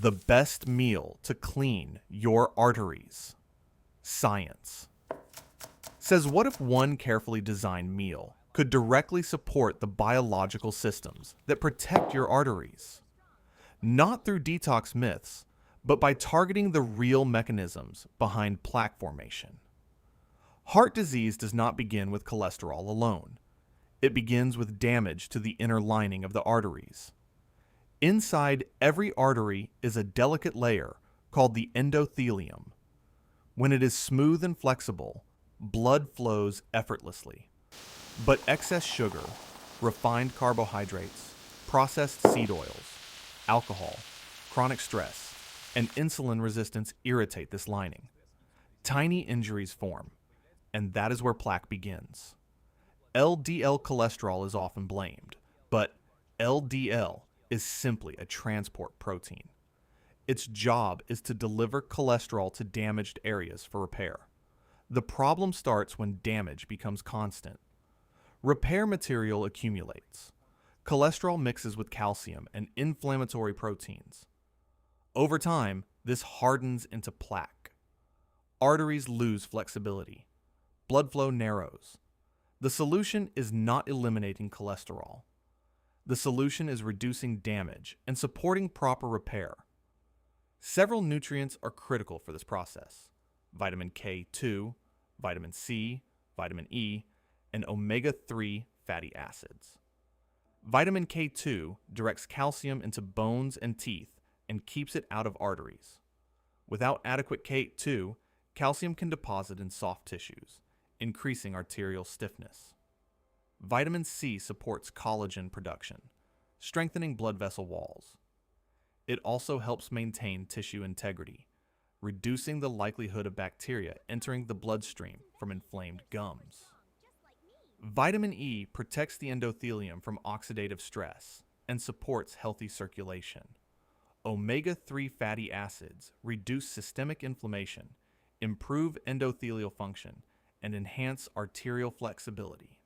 The best meal to clean your arteries. Science says, what if one carefully designed meal could directly support the biological systems that protect your arteries? Not through detox myths, but by targeting the real mechanisms behind plaque formation. Heart disease does not begin with cholesterol alone. It begins with damage to the inner lining of the arteries. Inside every artery is a delicate layer called the endothelium. When it is smooth and flexible, blood flows effortlessly. But excess sugar, refined carbohydrates, processed seed oils, alcohol, chronic stress, and insulin resistance irritate this lining. Tiny injuries form, and that is where plaque begins. LDL cholesterol is often blamed, but LDL is simply a transport protein. Its job is to deliver cholesterol to damaged areas for repair. The problem starts when damage becomes constant. Repair material accumulates. Cholesterol mixes with calcium and inflammatory proteins. Over time, this hardens into plaque. Arteries lose flexibility. Blood flow narrows. The solution is not eliminating cholesterol. The solution is reducing damage and supporting proper repair. Several nutrients are critical for this process: vitamin K2, vitamin C, vitamin E, and omega-3 fatty acids. Vitamin K2 directs calcium into bones and teeth and keeps it out of arteries. Without adequate K2, calcium can deposit in soft tissues, increasing arterial stiffness. Vitamin C supports collagen production, strengthening blood vessel walls. It also helps maintain tissue integrity, reducing the likelihood of bacteria entering the bloodstream from inflamed gums. Vitamin E protects the endothelium from oxidative stress and supports healthy circulation. Omega-3 fatty acids reduce systemic inflammation, improve endothelial function, and enhance arterial flexibility.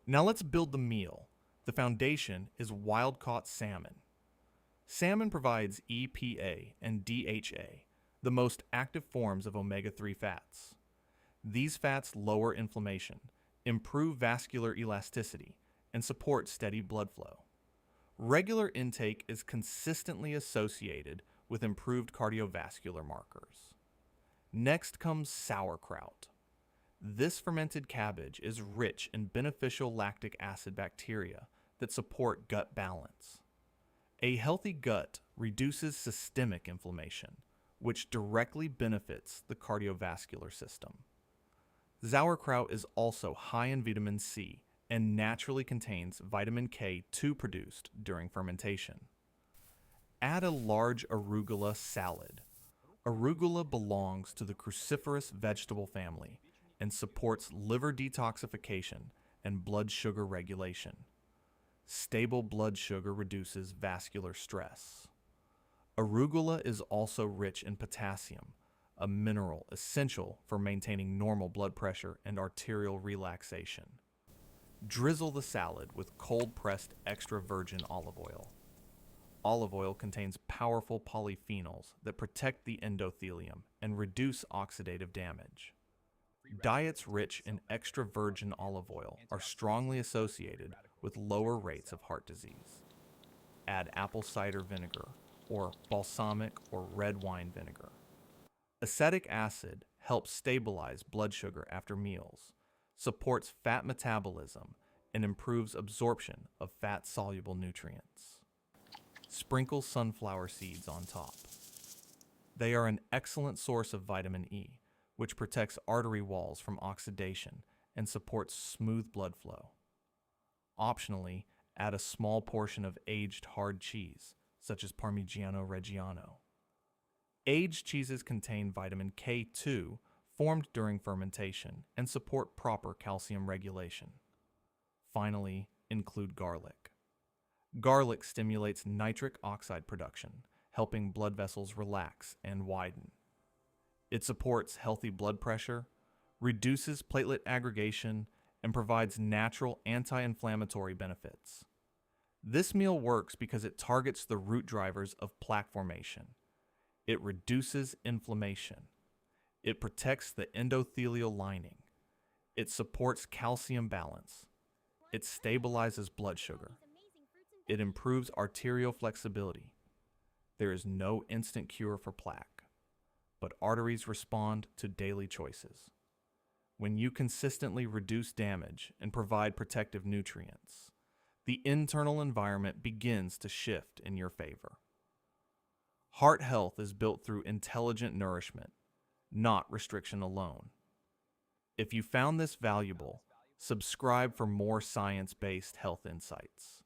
Now let's build the meal. The foundation is wild-caught salmon. Salmon provides EPA and DHA, the most active forms of omega-3 fats. These fats lower inflammation, improve vascular elasticity, and support steady blood flow. Regular intake is consistently associated with improved cardiovascular markers. Next comes sauerkraut. This fermented cabbage is rich in beneficial lactic acid bacteria that support gut balance. A healthy gut reduces systemic inflammation, which directly benefits the cardiovascular system. Sauerkraut is also high in vitamin C and naturally contains vitamin K2 produced during fermentation. Add a large arugula salad. Arugula belongs to the cruciferous vegetable family and supports liver detoxification and blood sugar regulation. Stable blood sugar reduces vascular stress. Arugula is also rich in potassium, a mineral essential for maintaining normal blood pressure and arterial relaxation. Drizzle the salad with cold-pressed extra virgin olive oil. Olive oil contains powerful polyphenols that protect the endothelium and reduce oxidative damage. Diets rich in extra virgin olive oil are strongly associated with lower rates of heart disease. Add apple cider vinegar or balsamic or red wine vinegar. Acetic acid helps stabilize blood sugar after meals, supports fat metabolism, and improves absorption of fat-soluble nutrients. Sprinkle sunflower seeds on top. They are an excellent source of vitamin E, which protects artery walls from oxidation and supports smooth blood flow. Optionally, add a small portion of aged hard cheese, such as Parmigiano Reggiano. Aged cheeses contain vitamin K2 formed during fermentation and support proper calcium regulation. Finally, include garlic. Garlic stimulates nitric oxide production, helping blood vessels relax and widen. It supports healthy blood pressure, reduces platelet aggregation, and provides natural anti-inflammatory benefits. This meal works because it targets the root drivers of plaque formation. It reduces inflammation. It protects the endothelial lining. It supports calcium balance. It stabilizes blood sugar. It improves arterial flexibility. There is no instant cure for plaque, but arteries respond to daily choices. When you consistently reduce damage and provide protective nutrients, the internal environment begins to shift in your favor. Heart health is built through intelligent nourishment, not restriction alone. If you found this valuable, subscribe for more science-based health insights.